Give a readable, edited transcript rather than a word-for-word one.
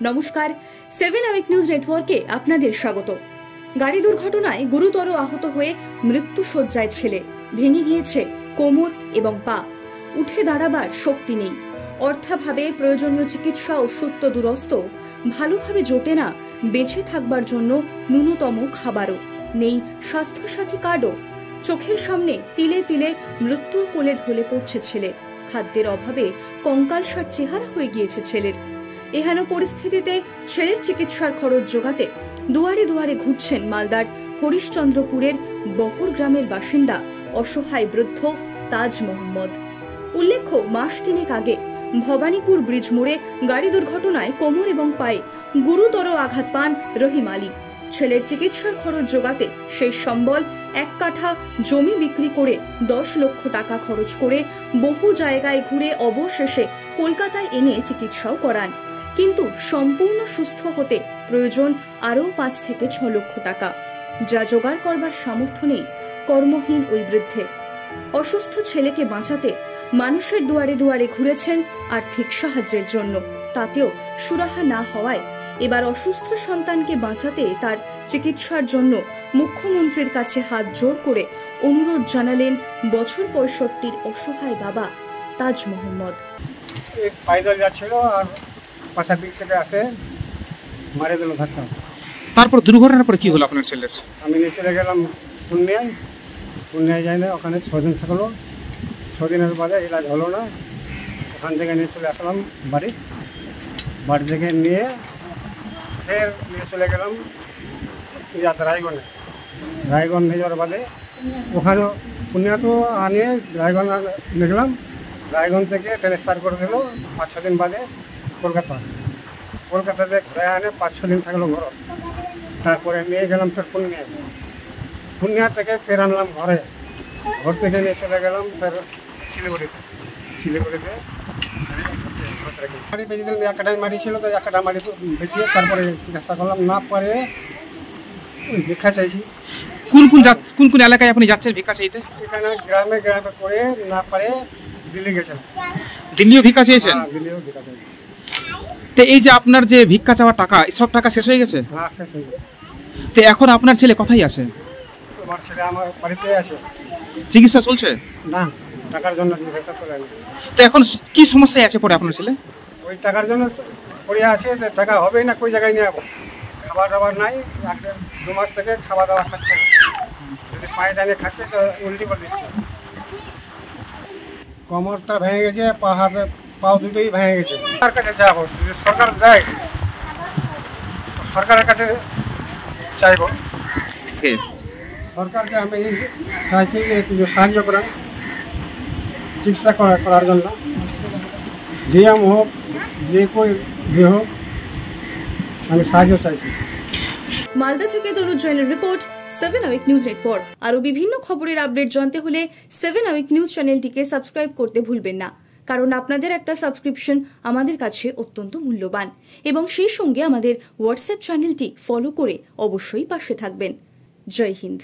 নমস্কার, 7 hour news নেটওয়ার্কে আপনাদের স্বাগত। গাড়ি দুর্ঘটনায় গুরুতর আহত হয়ে মৃত্যুশয্যায় ছেলে, ভেঙে গিয়েছে কোমর এবং পা, উঠে দাঁড়াবার শক্তি নেই। অর্থাভাবে প্রয়োজনীয় চিকিৎসা ওষুধ তো দুরস্ত, ভালোভাবে জোটে না বেঁচে থাকবার জন্য ন্যূনতম খাবারও নেই, স্বাস্থ্যসাথী কার্ডও। চোখের সামনে তিলে তিলে মৃত্যুর কোলে ঢলে পড়ছে ছেলে। খাদ্যের অভাবে কঙ্কালসার চেহারা হয়ে গিয়েছে ছেলের। এহেন পরিস্থিতিতে ছেলের চিকিৎসার খরচ জোগাতে দুয়ারে দুয়ারে ঘুরছেন মালদার হরিশ্চন্দ্রপুরের বহর গ্রামের বাসিন্দা অসহায় বৃদ্ধ তাজ মোহাম্মদ। উল্লেখ্য, মাস তিনেক আগে ভবানীপুর ব্রিজ মোড়ে গাড়ি দুর্ঘটনায় কোমর এবং পায়ে গুরুতর আঘাত পান রহিম আলী। ছেলের চিকিৎসার খরচ জোগাতে সেই সম্বল 1 কাঠা জমি বিক্রি করে 10 লক্ষ টাকা খরচ করে বহু জায়গায় ঘুরে অবশেষে কলকাতায় এনে চিকিৎসাও করান। কিন্তু সম্পূর্ণ সুস্থ হতে প্রয়োজন আরও 5 থেকে 6 লক্ষ টাকা, যা জোগাড় করবার সামর্থ্য নেই কর্মহীন ওই বৃদ্ধে। অসুস্থ ছেলেকে বাঁচাতে মানুষের দুয়ারে দুয়ারে ঘুরেছেন আর্থিক সাহায্যের জন্য, তাতেও সুরাহা না হওয়ায় এবার অসুস্থ সন্তানকে বাঁচাতে তার চিকিৎসার জন্য মুখ্যমন্ত্রীর কাছে হাত জোর করে অনুরোধ জানালেন বছর 65 অসহায় বাবা তাজ মোহাম্মদ। পাইদল যাচ্ছিল আর পাশার দিক থেকে আসে মারে দিল ধাক্কা। তারপর দুর্ঘটনার পরে কি হলো আপনার ছেলের? আমি নিয়ে চলে গেলাম পুণ্যায় যাই না, ওখানে 6 দিন থাকলো। 6 দিনের বাদে ইলাজ হলো না, ওখান থেকে নিয়ে চলে আসলাম বাড়ি থেকে নিয়ে ফের নিয়ে চলে গেলাম রায়গঞ্জ নিয়ে যাওয়ার বাদে ওখানে পুণ্যা তো আনিয়ে রায়গঞ্জ নিলাম। রায়গঞ্জ থেকে ট্রান্সফার করে দিল 5-6 দিন বাদে কলকাতাতে ঘুরে আনে 5-6 দিন থাকলো ঘর। তারপরে নিয়ে গেলাম ফের পুণ্যা থেকে ফের আনলাম ঘর থেকে নিয়ে চলে গেলাম ফের শিলিগুড়িতে মারি বেঁচে দিলাম। 1 কাঠায় মারি ছিল, তো 1 কাঠা মারি বেঁচিয়ে তারপরে চিকিৎসা করলাম। না পারে ভিক্ষা চাইছি। কোন কোন এলাকায় আপনি যাচ্ছেন ভিক্ষা চাইতে? এখানে গ্রামে করে না পারে দিল্লি গেছেন। দিল্লিও ভিক্ষা চেয়েছেন? দিল্লিও ভিক্ষা চাইছি। তো এই যে আপনার যে ভিক্ষা চাওয়ার টাকা, সব টাকা শেষ হয়ে গেছে? হ্যাঁ, শেষ হয়ে গেছে। তো এখন আপনার ছেলে কোথায় আছে? আমার ছেলে আমার বাড়িতে আছে। চিকিৎসা চলছে না, টাকার জন্য চিকিৎসা চলে গেছে। তো এখন কি সমস্যায় আছে পরে আপনার ছেলে? ওই টাকার জন্য পড়ে আছে, টাকা হবেই না, কই জায়গায় নিয়ে যাবো। খাবার দাবার নাই, 1-2 মাস থেকে খাওয়া দাওয়া খাচ্ছে না। যদি পায়ে টানে খাচ্ছে তো উল্টি করে দিচ্ছে। কোমরটা ভেঙে গেছে, পাও দুটোই ভেঙে গেছে। সরকারের কাছে যাবো, যদি সরকার দেয় সরকারের কাছে চাইব। সরকারকে আমি চাইছি যে কিছু সাহায্য করেন চিকিৎসা করার জন্য। ডিএম হোক, যে কেউ হোক, আমি সাহায্য চাইছি। মালদা থেকে তনুজ জৈনের রিপোর্ট, 7 আওয়ার নিউজ নেটওয়ার্ক। আরো বিভিন্ন খবরের আপডেট জানতে হলে 7 আওয়ার নিউজ চ্যানেলটিকে সাবস্ক্রাইব করতে ভুলবেন না, কারণ আপনাদের একটা সাবস্ক্রিপশন আমাদের কাছে অত্যন্ত মূল্যবান। এবং সেই সঙ্গে আমাদের হোয়াটসঅ্যাপ চ্যানেলটি ফলো করে অবশ্যই পাশে থাকবেন। জয় হিন্দ।